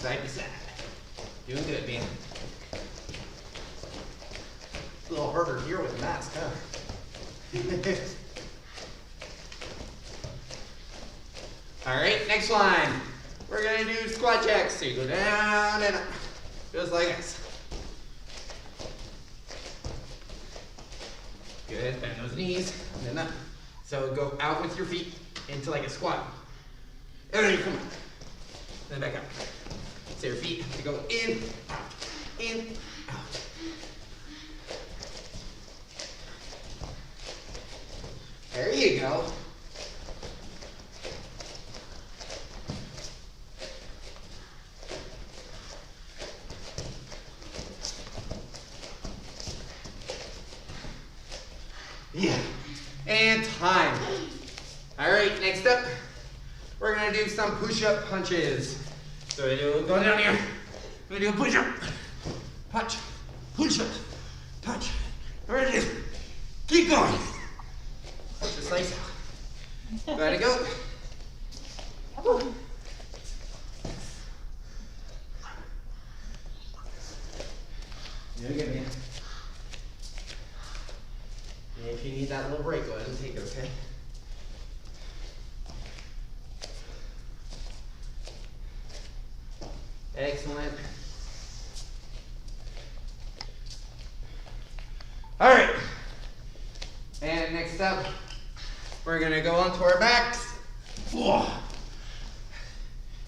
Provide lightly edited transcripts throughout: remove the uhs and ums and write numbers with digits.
side to side. Doing good, man. A little harder here with the mask, huh? All right, next one. We're gonna do squat jacks. So you go down and up, just like this. Good, bend those knees, and then up. So go out with your feet into like a squat. And then you come up. Then back up. So your feet to go in, out. There you go. Yeah, and time. All right, next up, we're gonna do some push-up punches. So we do, go down here, we do a push-up, punch, push-up, punch. Ready? Keep going. Just like so. Ready to go. You're good, man. And if you need that little break, go ahead and take it, okay? Excellent. All right. And next up, we're gonna go onto our backs. And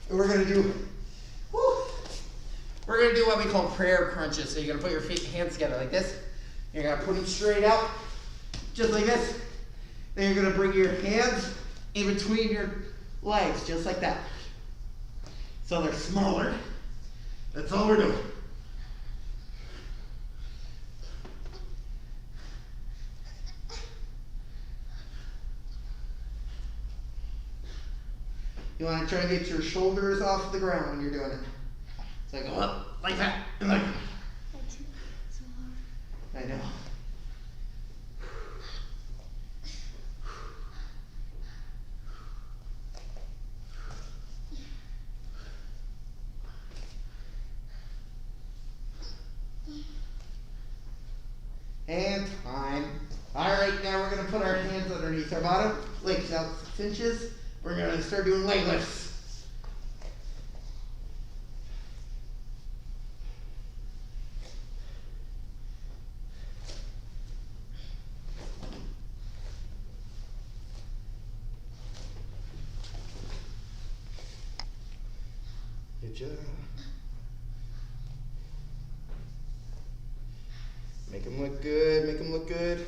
we're gonna do what we call prayer crunches. So you're gonna put your hands together like this. You're gonna put them straight out, just like this. Then you're gonna bring your hands in between your legs, just like that. So they're smaller. That's all we're doing. You want to try to get your shoulders off the ground when you're doing it. So go up like that. And like. I know. And time. All right, now we're going to put our hands underneath our bottom, legs out 6 inches. We're going to start doing leg lifts. Good job. Make them look good, make them look good.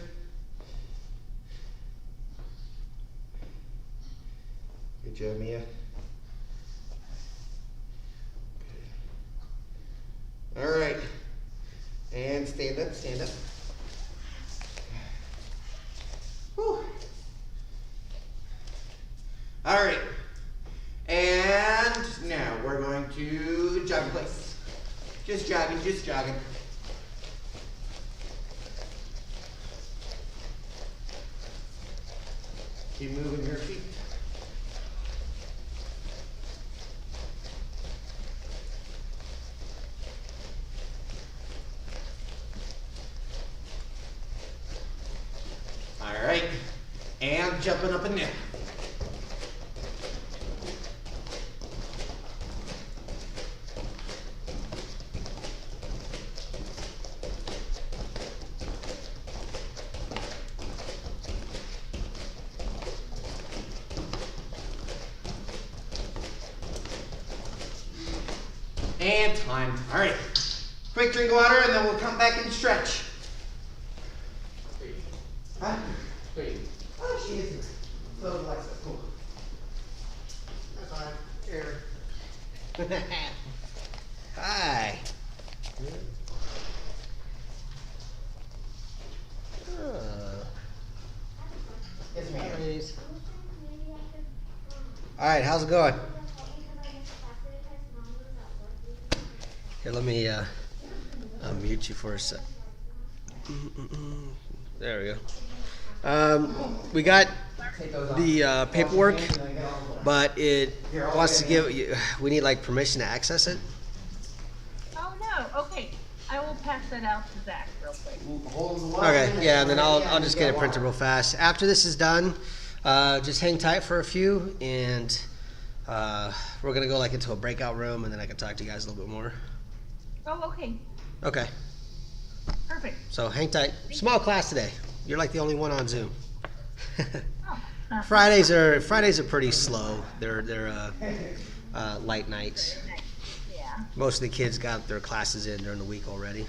Good job, Mia. Good. All right. And stand up, stand up. Whew. All right. And now we're going to jog in place. Just jogging, just jogging. Keep moving your feet. All right, and jumping up and down. And time. All right. Quick drink of water, and then we'll come back and stretch. Huh? Wait. Oh, she is. So relax. Cool. That's all right. Here. Hi. Yes, ma'am. All right. How's it going? Here, let me mute you for a sec. There we go. We got the paperwork, but it wants to give. We need like permission to access it. Oh no. Okay, I will pass that out to Zach real quick. Okay, yeah, and then I'll just get it printed real fast. After this is done, just hang tight for a few, and we're gonna go like into a breakout room, and then I can talk to you guys a little bit more. Oh, okay. Okay. Perfect. So hang tight. Small class today. You're like the only one on Zoom. Oh. Fridays are pretty slow. They're light nights. Yeah. Most of the kids got their classes in during the week already.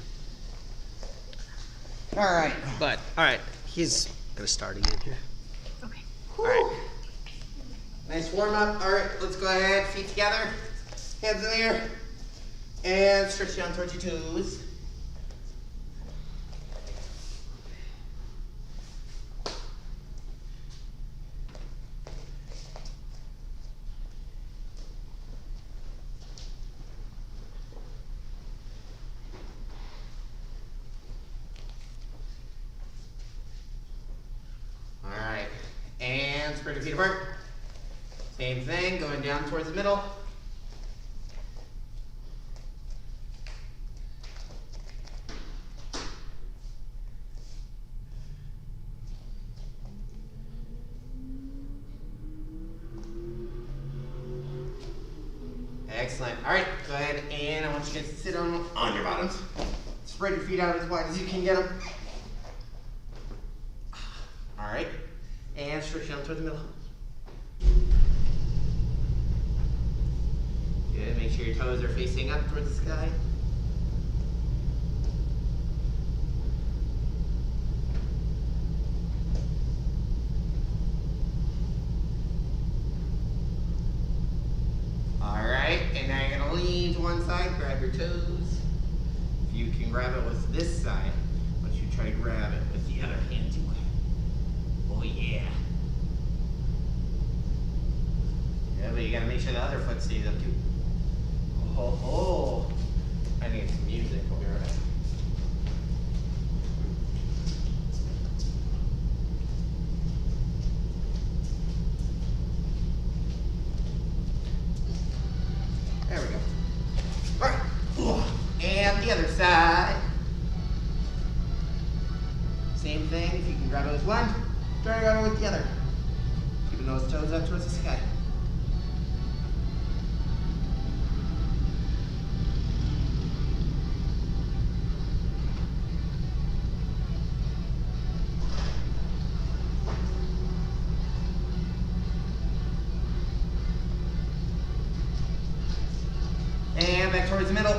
All right. But all right, he's gonna start again here. Okay. All right. Nice warm up. All right, let's go ahead. Feet together, hands in the air, and stretch down towards your toes. And spread your feet apart. Same thing, going down towards the middle. Excellent. All right, go ahead, and I want you guys to sit on your bottoms. Spread your feet out as wide as you can get them. All right. And stretch down towards the middle. Good. Make sure your toes are facing up towards the sky. All right. And now you're going to lean to one side, grab your toes. If you can grab it with this side, I want you to try to grab it with the other hand too. Oh yeah. Yeah, but you gotta make sure the other foot stays up too. Oh. I need some music. I'll be right back. There we go. Alright. And the other side. Same thing. If you can grab it with one, try to grab it with the other. Keeping those toes up towards the sky. And back towards the middle.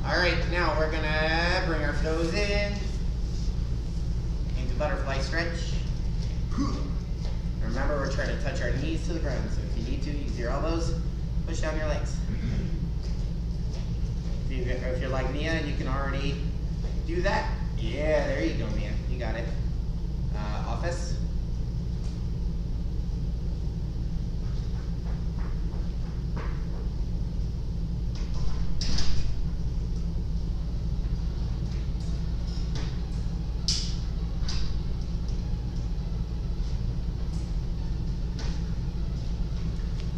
All right, now we're gonna bring our toes in into butterfly stretch. Remember, we're trying to touch our knees to the ground, so if you need to, use your elbows, push down your legs. If you're like Mia and you can already do that, yeah, there you go, Mia, you got it. Office.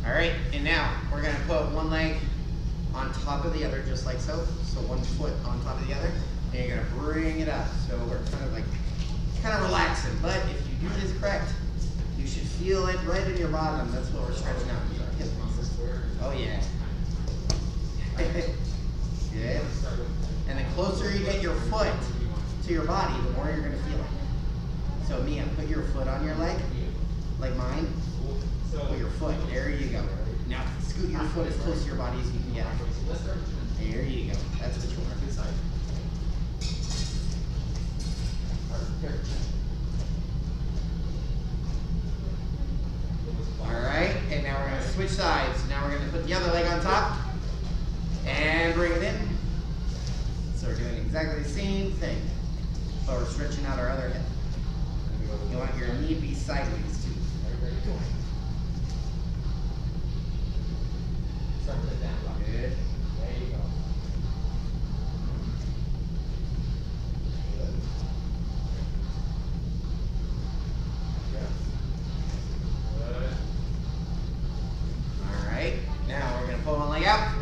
All right, and now we're gonna put one leg on top of the other, just like so. So one foot on top of the other, and you're gonna bring it up. So we're kind of relaxing. But if you do this correct, you should feel it right in your bottom. That's what we're stretching out. Hip muscles. Oh yeah. Good. And the closer you get your foot to your body, the more you're gonna feel it. So Mia, put your foot on your leg, like mine. Put your foot. There you go. Now scoot your foot as close to your body as you can get. There you go. That's what you want. Alright, and now we're going to switch sides. Now we're going to put the other leg on top and bring it in. So we're doing exactly the same thing, but we're stretching out our other hip. You want your knee to be sideways too. out.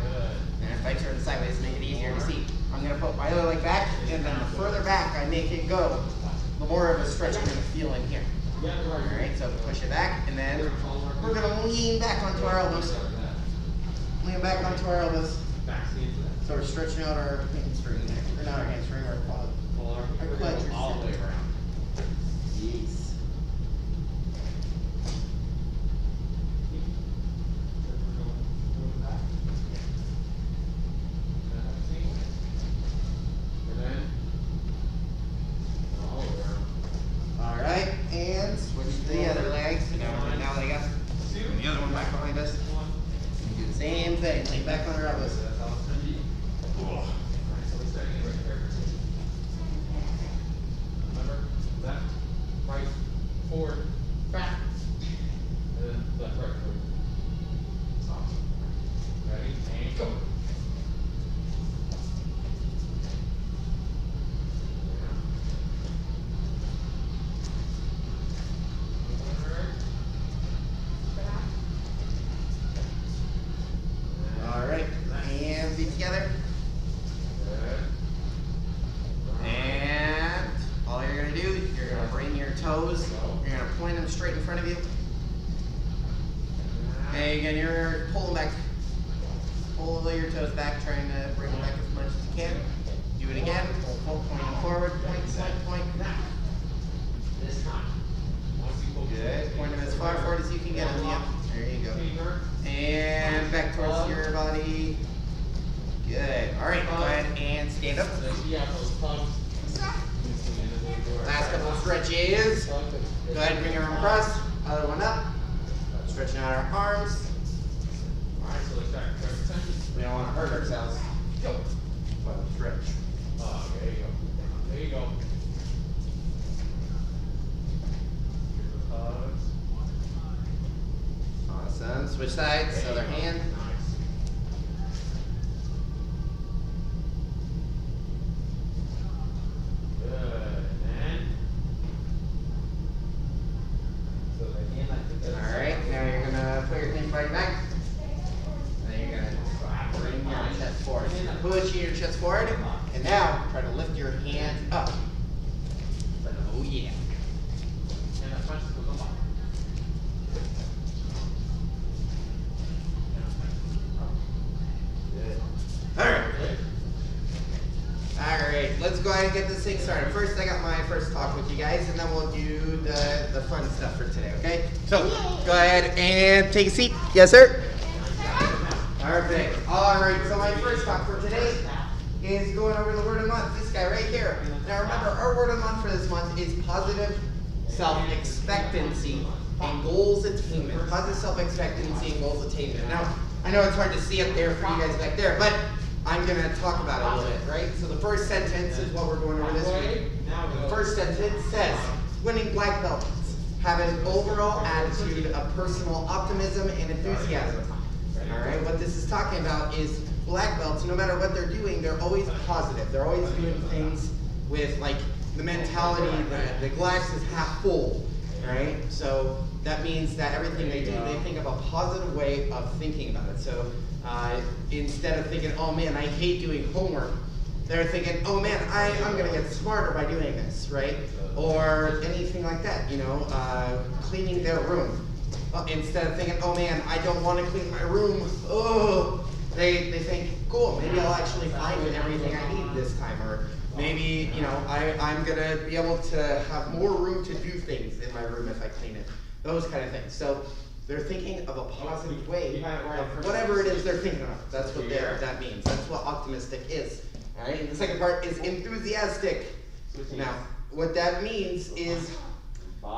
And if I turn sideways to make it easier to see, I'm going to put my other leg back, and then the further back I make it go, the more of a stretch I'm going to feel in here. Alright, so push it back, and then we're going to lean back onto our elbows. Lean back onto our elbows. So we're stretching out our hamstring, or not our hamstring, our quad. Our quadriceps. All the way around. Yes. Alright, and switch to the other leg. So now they got the other one back behind us. Do the same thing, lean back on our elbows. Remember, left, right, forward, back, and then left, right, forward. Stop. Ready, and go. Alright, hands be together. And all you're going to do, you're going to bring your toes, you're going to point them straight in front of you. And again, you're pulling back, pull your toes back, trying to bring them back as much as you can. Do it again, pull, pointing forward, point. This time. Good, point them as far forward as you can get them, yep. There you go. And back towards your body. Good, alright, go ahead and stand up. Last couple of stretches. Go ahead and bring your arm across. Other one up. Stretching out our arms. Alright, so let's start. We don't want to hurt ourselves. Go. But stretch. There you go. There you go. Awesome. Switch sides. Other hand. Alright, now you're going to put your thing right back. And then you're going to bring your chest forward. Push your chest forward. And now try to lift your hands up. Oh yeah. Good. Alright. Alright, let's go ahead and get this thing started. First, I got my first talk with you guys, and then we'll do the fun stuff for today, okay? So, go ahead and take a seat. Yes, sir? Perfect. Alright, so my first talk for today is going over the word of the month. This guy right here. Now remember, our word of the month for this month is positive self-expectancy and goals attainment. Positive self-expectancy and goals attainment. Now, I know it's hard to see up there for you guys back there, but I'm going to talk about it a little bit, right? So the first sentence is what we're going over this week. The first sentence says, winning black belts have an overall attitude of personal optimism and enthusiasm. All right, what this is talking about is black belts, no matter what they're doing, they're always positive. They're always doing things with like the mentality that the glass is half full, right? So that means that everything they do, they think of a positive way of thinking about it. So instead of thinking, oh man, I hate doing homework, they're thinking, oh man, I'm going to get smarter by doing this, right? Or anything like that, you know, cleaning their room. Instead of thinking, oh man, I don't want to clean my room, oh, they think, cool, maybe I'll actually find everything I need this time. Or maybe, you know, I'm going to be able to have more room to do things in my room if I clean it. Those kind of things. So they're thinking of a positive way of whatever it is they're thinking of. That's what that means. That's what optimistic is. All right. And the second part is enthusiastic. Now, what that means is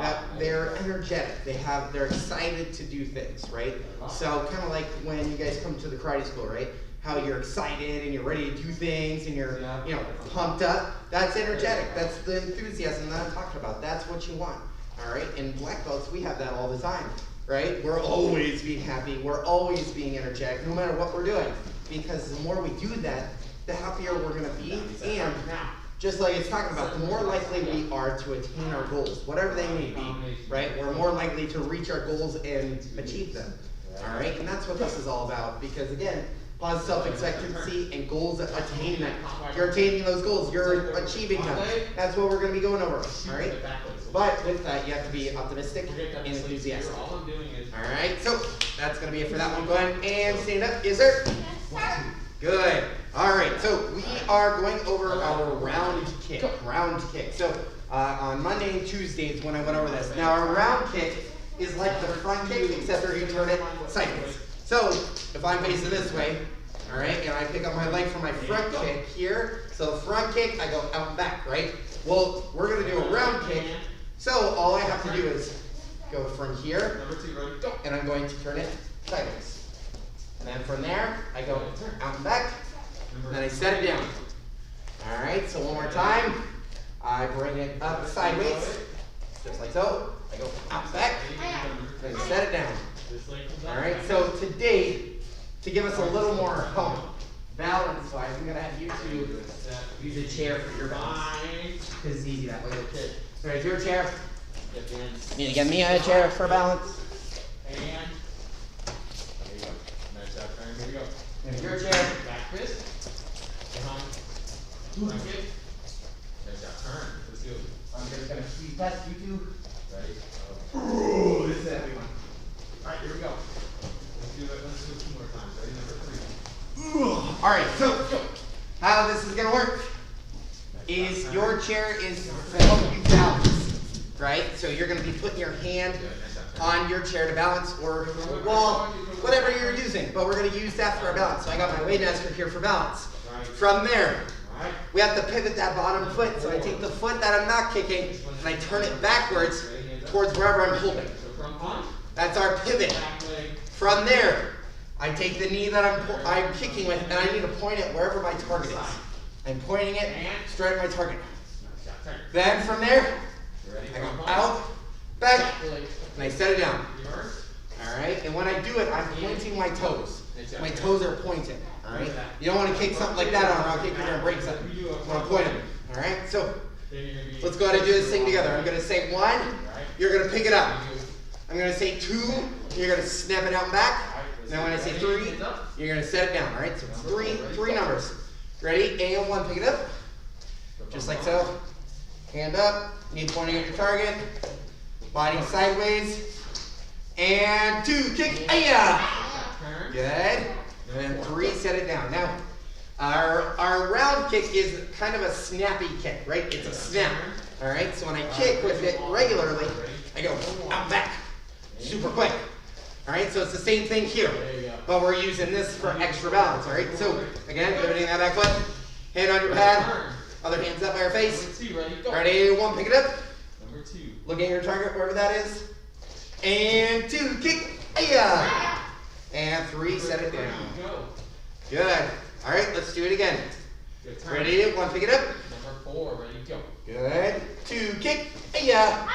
that they're energetic. They're excited to do things, right? So kind of like when you guys come to the karate school, right? How you're excited and you're ready to do things and you're, you know, pumped up. That's energetic. That's the enthusiasm that I'm talking about. That's what you want. All right. In black belts, we have that all the time, right? We're always being happy. We're always being energetic, no matter what we're doing. Because the more we do that, the happier we're going to be. And just like it's talking about, the more likely we are to attain our goals, whatever they may be, right? We're more likely to reach our goals and achieve them. All right. And that's what this is all about. Because again, positive self-expectancy, and goals attainment. If you're attaining those goals, you're achieving them. That's what we're going to be going over, all right? But with that, you have to be optimistic and enthusiastic. All right, so that's going to be it for that one. Go ahead and stand up. Yes, sir? Good. All right, so we are going over our round kick. So on Monday and Tuesdays when I went over this. Now, our round kick is like the front kick, except for you turn it sideways. So if I'm facing this way, all right, and I pick up my leg for my front kick here, so the front kick, I go out and back, right? Well, we're going to do a round kick, so all I have to do is go from here, and I'm going to turn it sideways. And then from there, I go out and back, and then I set it down. All right, so one more time. I bring it up sideways, just like so. I go out and back, and set it down. All right, so today, to give us a little more balance-wise, I'm going to have you two use a chair for your balance. Because it's easy that way. All right, your chair. Need to get me a chair for balance. And there you go. Nice job, turn. Here we go. And your chair. Back fist. Behind. Front kick. Nice job, turn. Let's do it. I'm just going to squeeze past you two. Ready? Ooh, this is a heavy one. All right, here we go. Let's do it 2 more times. Ready? Number 3. All right, so how this is going to work is your chair is to help you balance, right? So you're going to be putting your hand on your chair to balance, or well, whatever you're using, but we're going to use that for our balance. So I got my weight master here for balance. From there, we have to pivot that bottom foot. So I take the foot that I'm not kicking and I turn it backwards towards wherever I'm holding. That's our pivot. From there, I take the knee that I'm kicking with, and I need to point it wherever my target is. I'm pointing it straight at my target. Then from there, I go out, back, and I set it down. All right, and when I do it, I'm pointing my toes. My toes are pointed. All right, you don't want to kick something like that on a round kick. You're going to break something. You want to point them. All right, so let's go ahead and do this thing together. I'm going to say 1. You're going to pick it up. I'm going to say 2. You're going to snap it out and back. And then when I say 3, you're going to set it down. All right, so it's three numbers. Ready? And 1. Pick it up. Just like so. Hand up. Knee pointing at your target. Body sideways. And 2. Kick. Aya! Good. And then 3. Set it down. Now, our round kick is kind of a snappy kick, right? It's a snap. All right. So when I kick with it regularly, I go out back, super quick. All right. So it's the same thing here, but we're using this for extra balance. All right. So again, pivoting that back foot, hand on your pad, other hand's up by your face. Ready? 1. Pick it up. Look at your target, wherever that is. And 2. Kick. Aya! And 3. Set it down. Good. All right. Let's do it again. Ready? 1. Pick it up. Number 4. Ready? Go. Good. 2. Kick. Aya!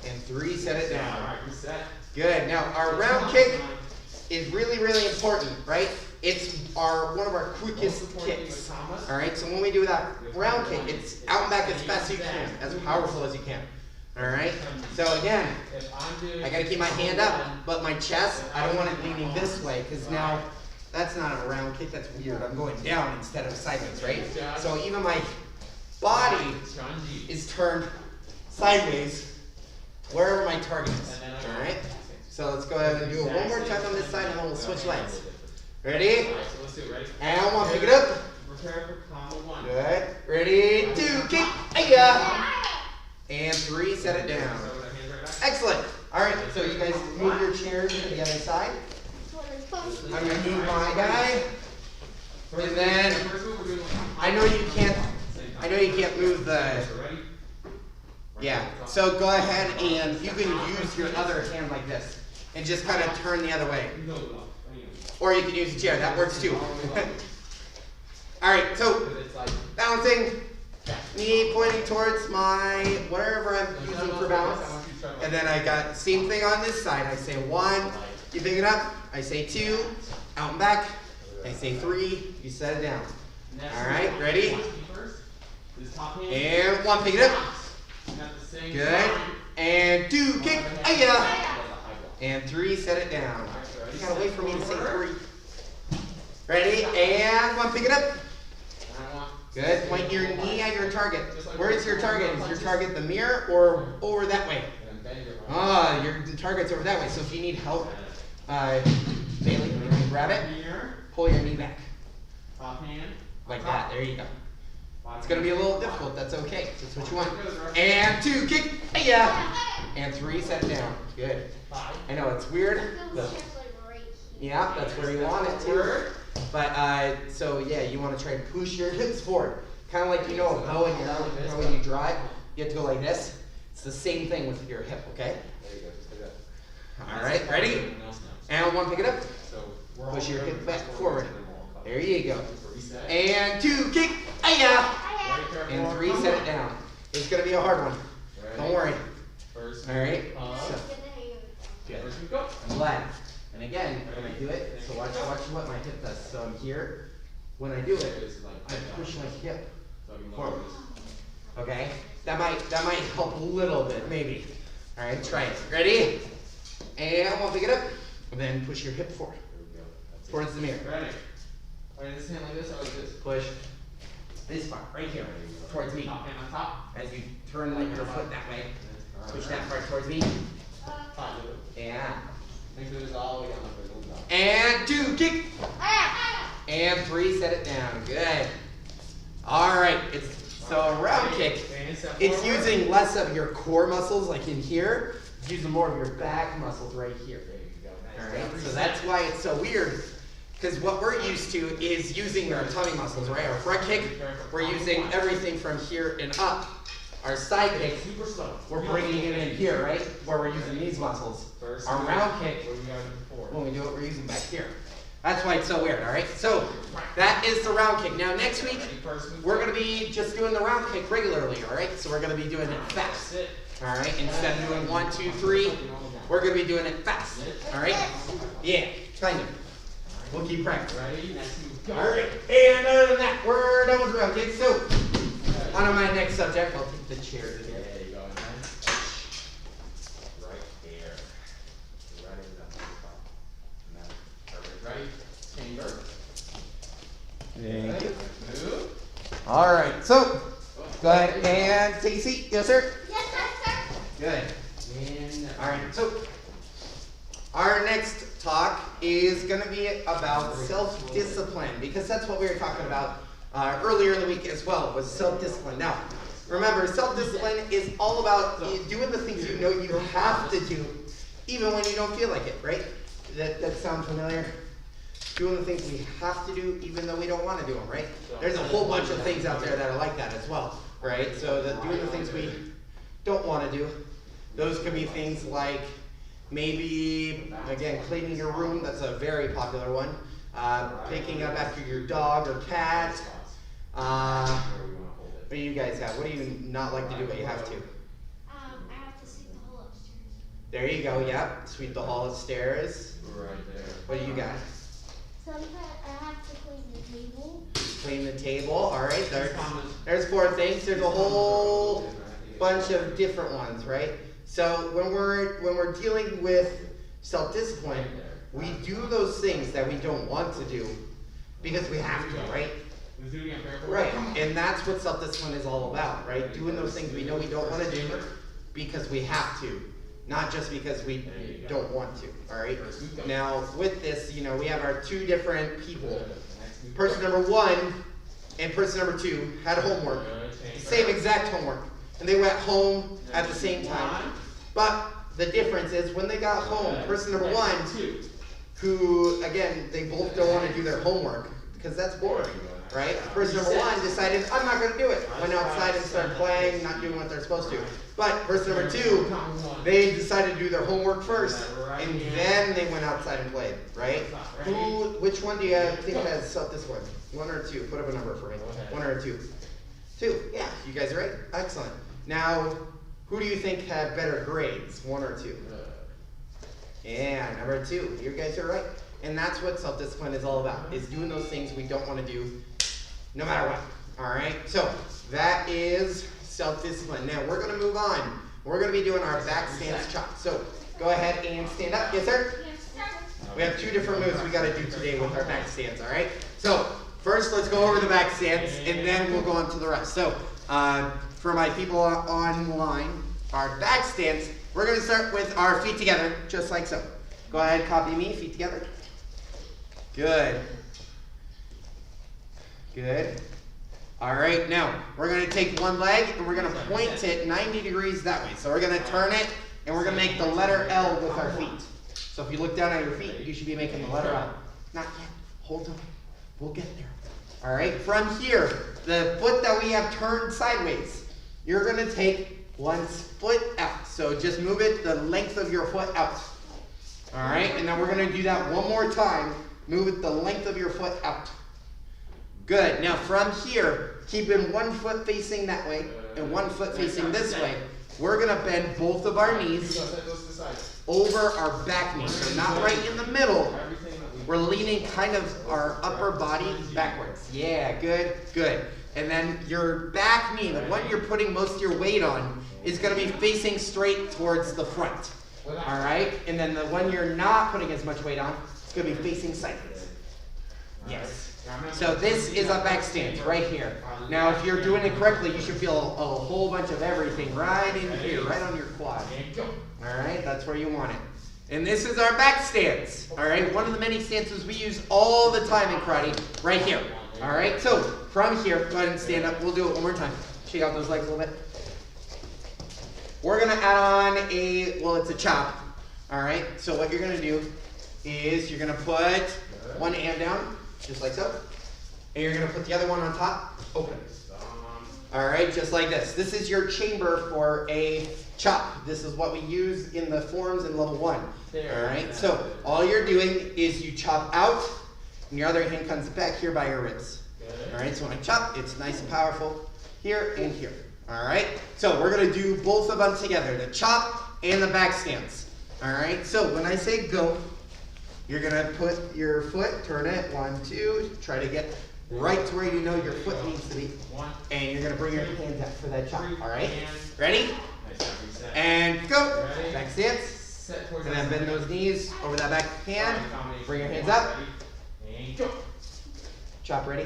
And 3. Set it down. All right. Reset. Good. Now our round kick is really, really important, right? It's one of our quickest kicks. All right. So when we do that round kick, it's out and back as fast as you can, as powerful as you can. All right. So again, I got to keep my hand up, but my chest, I don't want it leaning this way because now that's not a round kick. That's weird. I'm going down instead of sideways, right? So even my body is turned sideways wherever my target is. All right. So let's go ahead and do it one more time on this side, and then we'll switch legs. Ready? And 1. Pick it up. Good. Ready? 2. Kick. Aya! And 3. Set it down. Excellent. All right. So you guys move your chairs to the other side. I'm gonna move my guy, and then I know you can't move the. Yeah. So go ahead and you can use your other hand like this. And just kind of turn the other way. Or you can use a chair, that works too. Alright, so balancing, knee pointing towards my whatever I'm using for balance. And then I got the same thing on this side. I say 1, you pick it up. I say 2, out and back. I say 3, you set it down. Alright, ready? And 1, pick it up. Good. And 2, kick. Aya! And 3, set it down. You gotta wait for me to say 3. Ready? And one, pick it up. Good. Point your knee at your target. Where is your target? Is your target the mirror or over that way? Ah, your target's over that way. So if you need help, Bailey, you can grab it. Pull your knee back. Like that. There you go. It's going to be a little difficult. That's okay. That's what you want. And 2, kick. Yeah. And 3, set down. Good. I know it's weird. Yeah, that's where you want it to. But, so yeah, you want to try and push your hips forward. Kind of like, you know, a bow in your arm, when you drive, you have to go like this. It's the same thing with your hip, okay? All right, ready? And 1, pick it up. Push your hip back forward. There you go. And 2, kick. And 3, set it down. It's going to be a hard one. Don't worry. All right. So, good. I'm glad. And again, when I do it, so watch what my hip does. So I'm here. When I do it, I push my hip forward. Okay? That might help a little bit, maybe. All right, try it. Ready? And we'll pick it up. And then push your hip forward. Towards the mirror. Ready? Alright, this hand like this, or like this? Push this part right here towards me. Top hand on top. As you turn like your foot that way. Push that part towards me. Yeah. Make sure this all the way down. And 2, kick. And 3, set it down. Good. All right. So a round kick. It's using less of your core muscles, like in here. It's using more of your back muscles right here. All right. So that's why it's so weird. Because what we're used to is using our tummy muscles, right? Our front kick, we're using everything from here and up. Our side kick, we're bringing it in here, right? Where we're using these muscles. Our round kick, when we do it, we're using back here. That's why it's so weird, all right? So that is the round kick. Now next week, we're going to be just doing the round kick regularly, all right? So we're going to be doing it fast, all right? Instead of doing 1, 2, 3, we're going to be doing it fast, all right? Yeah, kind of. We'll keep practicing. All right, and other than that, we're done with round kicks. So on to my next subject, I'll take the chairs again. There you go. Right there. Right in the top. Perfect. Ready? Chamber. Thank you. Move. All right, so go ahead and take a seat. Yes, sir? Yes, sir. Good. And, all right, so our next talk is going to be about self-discipline, because that's what we were talking about earlier in the week as well, was self-discipline. Now, remember, self-discipline is all about doing the things you know you have to do, even when you don't feel like it, right? That sound familiar? Doing the things we have to do, even though we don't want to do them, right? There's a whole bunch of things out there that are like that as well, right? So doing the things we don't want to do, those could be things like maybe, again, cleaning your room. That's a very popular one. Picking up after your dog or cat. What do you guys have? What do you not like to do but you have to? I have to sweep the hall upstairs. There you go, yep. Sweep the hall upstairs. Right there. What do you got? Sometimes I have to clean the table. Clean the table. All right, there's 4 things. There's a whole bunch of different ones, right? So when we're dealing with self-discipline, we do those things that we don't want to do because we have to, right? Right, and that's what self-discipline is all about, right? Doing those things we know we don't want to do because we have to, not just because we don't want to, all right? Now, with this, you know, we have our 2 different people. Person number 1 and person number 2 had homework, same exact homework, and they went home at the same time. But the difference is when they got home, person number 1, who, again, they both don't want to do their homework because that's boring, right? Person number 1 decided, I'm not going to do it. Went outside and started playing, not doing what they're supposed to. But person number 2, they decided to do their homework first, and then they went outside and played, right? Which one do you think has self-discipline? 1 or 2? Put up a number for me. 1 or 2? 2. Yeah, you guys are right. Excellent. Now, who do you think had better grades? 1 or 2? Yeah, number 2. You guys are right. And that's what self-discipline is all about, is doing those things we don't want to do no matter what. All right? So that is self-discipline. Now we're going to move on. We're going to be doing our backstage chop. So go ahead and stand up. Yes, sir? Yes, sir. We have 2 different moves we got to do today with our back stands, all right? So first, let's go over the back stands, and then we'll go on to the rest. So for my people online, our back stands, we're going to start with our feet together, just like so. Go ahead, copy me, feet together. Good. Good. All right, now we're going to take one leg and we're going to point it 90 degrees that way. So we're going to turn it and we're going to make the letter L with our feet. So if you look down at your feet, you should be making the letter L. Not yet. Hold on. We'll get there. All right, from here, the foot that we have turned sideways, you're going to take one foot out. So just move it the length of your foot out. All right, and then we're going to do that one more time. Move it the length of your foot out. Good. Now from here, keeping one foot facing that way and one foot facing this way, we're going to bend both of our knees over our back knee. So not right in the middle. We're leaning kind of our upper body backwards. Yeah, good, good. And then your back knee, the one you're putting most of your weight on, is going to be facing straight towards the front. All right? And then the one you're not putting as much weight on, it's going to be facing sideways. Yes. So this is a back stance right here. Now if you're doing it correctly, you should feel a whole bunch of everything right in here, right on your quad. All right, that's where you want it. And this is our back stance. All right, one of the many stances we use all the time in karate, right here. All right, so from here, go ahead and stand up. We'll do it one more time. Shake out those legs a little bit. We're gonna add on it's a chop. All right, so what you're gonna do is you're gonna put one hand down, just like so. And you're going to put the other one on top, open. All right, just like this. This is your chamber for a chop. This is what we use in the forms in level 1. All right, so all you're doing is you chop out, and your other hand comes back here by your ribs. All right, so when I chop, it's nice and powerful here and here. All right, so we're going to do both of them together, the chop and the back stance. All right, so when I say go, you're going to put your foot, turn it, 1, 2, try to get right to where you know your foot needs to be. And you're going to bring your hands out for that chop, all right? Ready? And go. Back stance. And then bend those knees over that back hand. Bring your hands up. Chop ready.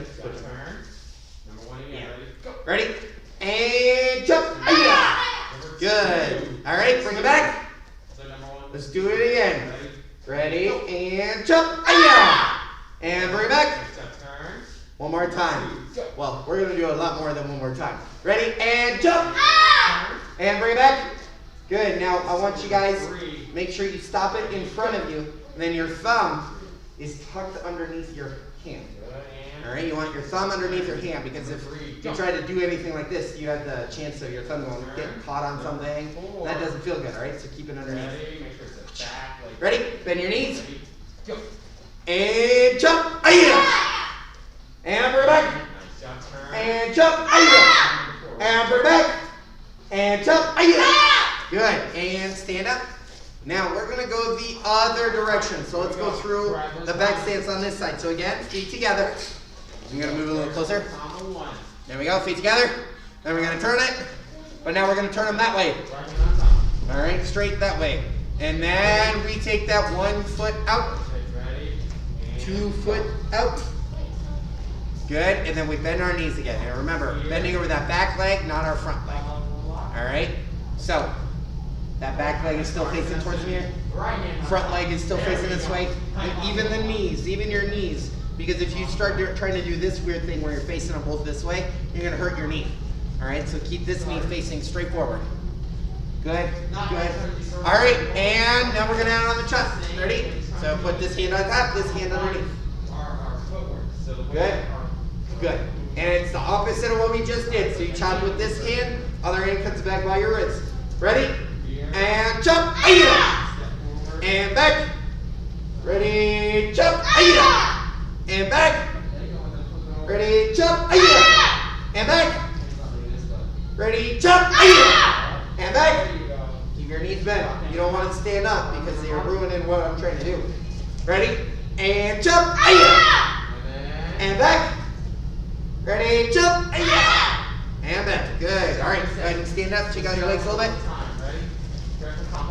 Ready? And jump. Good. All right, bring it back. Let's do it again. Ready? And jump. And bring it back. One more time. Well, we're going to do a lot more than one more time. Ready? And jump. And bring it back. Good. Now, I want you guys, make sure you stop it in front of you. And then your thumb is tucked underneath your hand. All right? You want your thumb underneath your hand because if you try to do anything like this, you have the chance of your thumb going getting caught on something. That doesn't feel good, all right? So keep it underneath. Ready? Bend your knees. And jump. And bring it back. And jump. And bring it back. And jump. Good. And stand up. Now we're going to go the other direction. So let's go through the back stance on this side. So again, feet together. I'm going to move a little closer. There we go. Feet together. Then we're going to turn it. But now we're going to turn them that way. All right. Straight that way. And then we take that 1 foot out. 2 foot out. Good, and then we bend our knees again. And remember, bending over that back leg, not our front leg. All right? So, that back leg is still facing towards me. Front leg is still facing this way. And even the knees, even your knees. Because if you start trying to do this weird thing where you're facing them both this way, you're going to hurt your knee. All right? So keep this knee facing straight forward. Good, good. All right, and now we're going to add on the chop. Ready? So put this hand on top, this hand underneath. Good. Good. And it's the opposite of what we just did. So you chop with this hand, other hand comes back by your wrist. Ready? And jump. And back. Ready? Jump. And back. Ready? Jump. And back. Ready? Jump. And back. Keep your knees bent. You don't want to stand up because you're ruining what I'm trying to do. Ready? And jump. And back. Ready, jump, and back. Good. All right, go ahead and stand up. Check out your legs a little bit.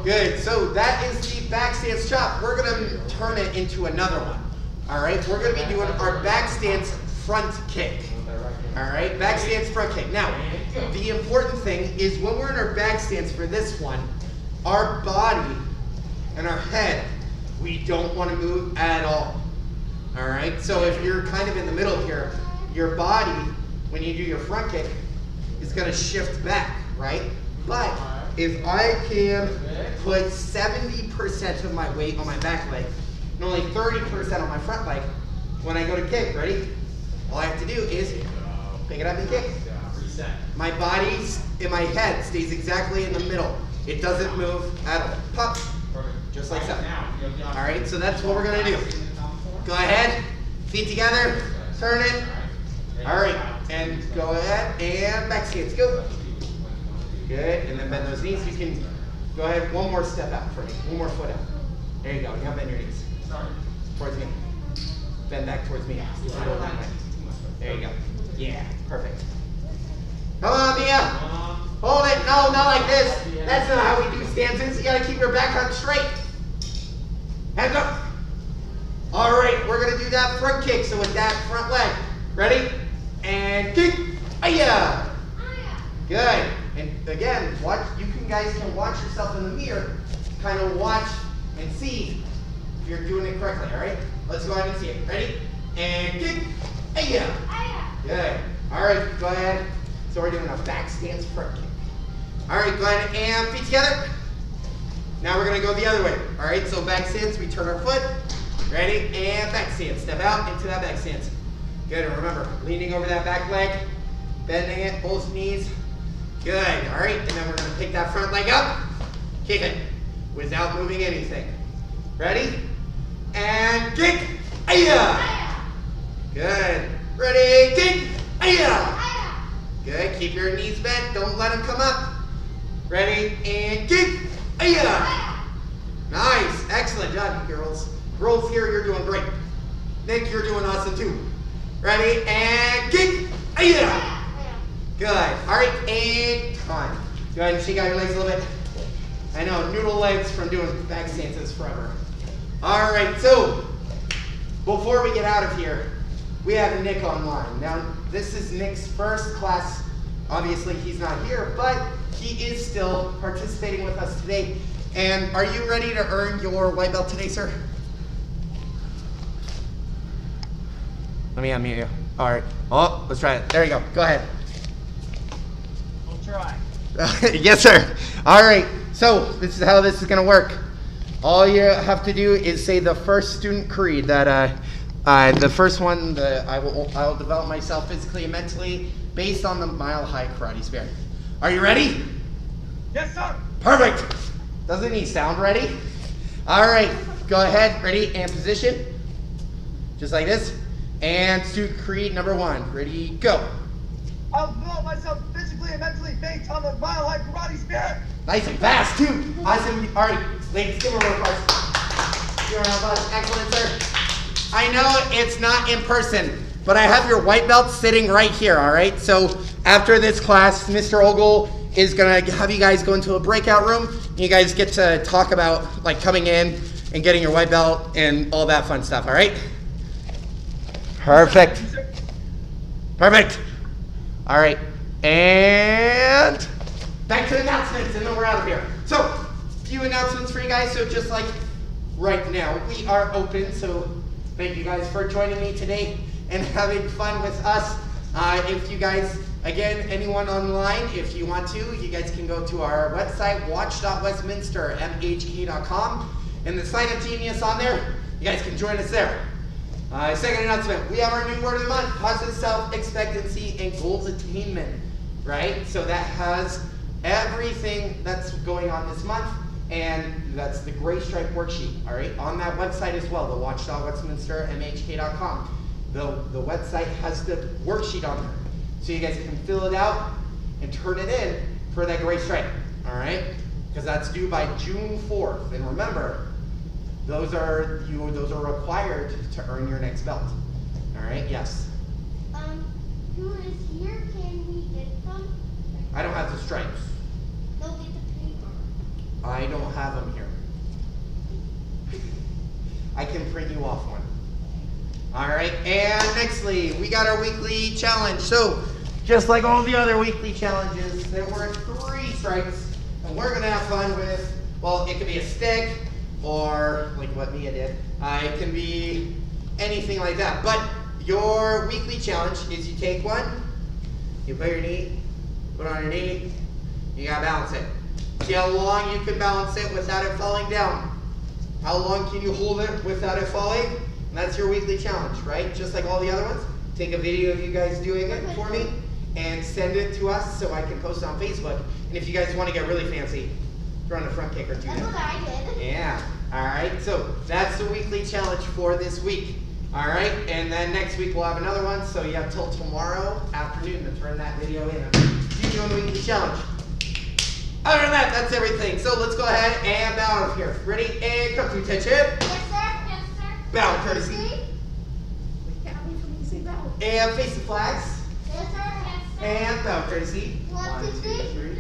Good. So that is the backstance chop. We're gonna turn it into another one. All right. We're gonna be doing our backstance front kick. All right. Backstance front kick. Now, the important thing is when we're in our backstance for this one, our body and our head, we don't want to move at all. All right. So if you're kind of in the middle here, your body, when you do your front kick, is gonna shift back, right? But if I can put 70% of my weight on my back leg and only 30% on my front leg, when I go to kick, ready? All I have to do is pick it up and kick. My body and my head stays exactly in the middle. It doesn't move at all. Pop, just like so. All right, so that's what we're gonna do. Go ahead, feet together, turn it. All right, and go ahead and back stance, go. Good, and then bend those knees. You can go ahead, one more step out for me, one more foot out. There you go, now bend your knees. Towards me. Bend back towards me. Go that way. There you go. Yeah, perfect. Come on, Mia. Hold it, no, not like this. That's not how we do stances. You gotta keep your back up straight. Hands up. All right, we're gonna do that front kick, so with that front leg. Ready? And kick. Aya. Good. And again, watch. You guys can watch yourself in the mirror, kind of watch and see if you're doing it correctly. All right. Let's go ahead and see it. Ready? And kick. Aya. Good. All right. Go ahead. So we're doing a back stance front kick. All right. Go ahead and feet together. Now we're gonna go the other way. All right. So back stance. We turn our foot. Ready? And back stance. Step out into that back stance. Good. And remember, leaning over that back leg, bending it, both knees. Good. All right. And then we're going to pick that front leg up, kick it without moving anything. Ready? And kick. Aya. Good. Ready? Kick. Aya. Good. Keep your knees bent. Don't let them come up. Ready? And kick. Aya. Nice. Excellent job, you girls. Girls here, you're doing great. Nick, you're doing awesome too. Ready? And kick. Aya. Good. All right, and time. Go ahead and shake out your legs a little bit. I know, noodle legs from doing back stances forever. All right, so before we get out of here, we have Nick online. Now, this is Nick's first class. Obviously, he's not here, but he is still participating with us today. And are you ready to earn your white belt today, sir? Let me unmute you. All right. Oh, let's try it. There you go. Go ahead. Try. Yes, sir. All right. So this is how this is going to work. All you have to do is say the first student creed that the first one that I will develop myself physically and mentally based on the Mile High Karate Spirit. Are you ready? Yes, sir. Perfect. Doesn't he sound ready? All right. Go ahead. Ready and position. Just like this. And student creed number 1. Ready, go. I'll develop myself physically and mentally based on the Mile High Karate Spirit. Nice and fast, too. Awesome. All right, ladies, give her a round of applause. Give her a round of applause. Excellent, sir. I know it's not in person, but I have your white belt sitting right here, all right? So after this class, Mr. Ogle is going to have you guys go into a breakout room. You guys get to talk about, like, coming in and getting your white belt and all that fun stuff, all right? Perfect. Perfect. All right, and back to announcements, and then we're out of here. So, a few announcements for you guys. So just like right now, we are open. So thank you guys for joining me today and having fun with us. If you guys, again, anyone online, if you want to, you guys can go to our website, watch.westminster, MHK.com, and the sign-up genius on there. You guys can join us there. Second announcement, we have our new word of the month, positive self-expectancy and goals attainment, right? So that has everything that's going on this month, and that's the gray stripe worksheet, all right? On that website as well, the watch.westminster, MHK.com. The website has the worksheet on there. So you guys can fill it out and turn it in for that gray stripe, all right? Because that's due by June 4th. And remember, those are required to earn your next belt. All right, yes. Who is here? Can we get them? I don't have the stripes. They'll get the paper. I don't have them seriously, we got our weekly challenge. So, just like all the other weekly challenges, there were 3 strikes, and we're gonna have fun with, well, it could be a stick, or like what Mia did. It can be anything like that. But your weekly challenge is you take one, you put your knee, put it on your knee, you gotta balance it. See how long you can balance it without it falling down. How long can you hold it without it falling? And that's your weekly challenge, right? Just like all the other ones. Take a video of you guys doing it for me and send it to us so I can post it on Facebook. And if you guys want to get really fancy, throw in a front kick or 2. That's what I did. Yeah. All right. So that's the weekly challenge for this week. All right. And then next week we'll have another one. So you have till tomorrow afternoon to turn that video in and keep doing the weekly challenge. Other than that, that's everything. So let's go ahead and bow out of here. Ready? And come to attention. Yes, sir. Yes, sir. Bow courtesy. And face the flags. Yes, sir. Yes, sir. And bow courtesy. 1, 2, 3.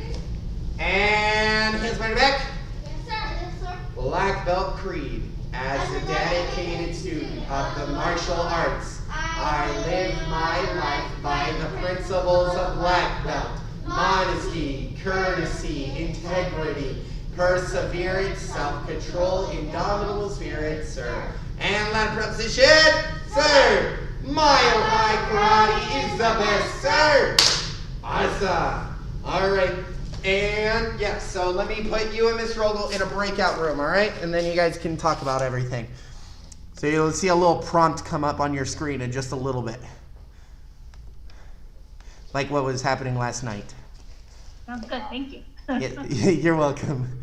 And hands behind your back. Yes, sir. Yes, sir. Black belt creed. As a dedicated student of the martial arts, I live my life by the principles of black belt. Modesty, courtesy, integrity, perseverance, self-control, indomitable spirit, sir. And Latin preposition, sir. Mile high karate is the best, sir. Awesome. All right. And yeah, so let me put you and Miss Rogel in a breakout room, all right? And then you guys can talk about everything. So you'll see a little prompt come up on your screen in just a little bit. Like what was happening last night. Sounds good, thank you. Yeah, you're welcome.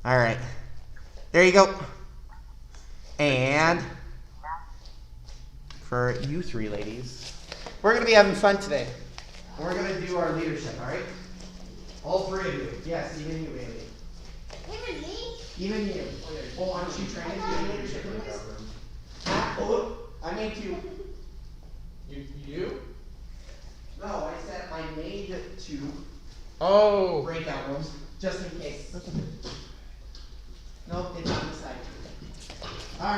All right. There you go. And for you 3 ladies, we're going to be having fun today. We're going to do our leadership, all right? All 3 of you. Yes, even you, baby. Even me? Even you. Oh, aren't you trained to do leadership in this? Oh, I made you. You? No, I said I made 2 Oh. breakout rooms, just in case. No, it's not.